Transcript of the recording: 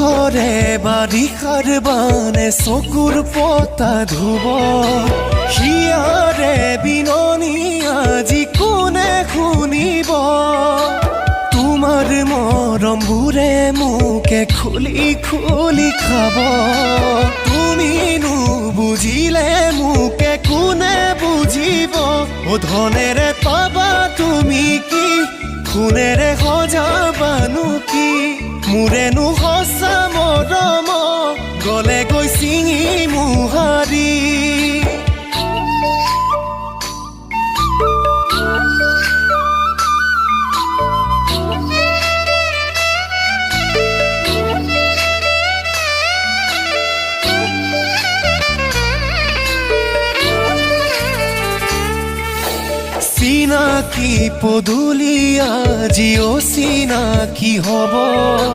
ধৰে বাৰিষাৰ বানে চকুৰ পতা ধুব হিয়াৰে বিননি আজি কোনে শুনিব তোমাৰ মৰমবোৰে মোকে খুলি খুলি খাব তুমিনো বুজিলে মোকে কোনে বুজিব ও ধনেৰে পাবা তুমি কি খুনেৰে সজাবানো কি মোৰেনো সঁচা মৰম গলে গৈ চিঙি মোহাৰি চিনাকি পদূলি আজি অচিনাকি হ'ব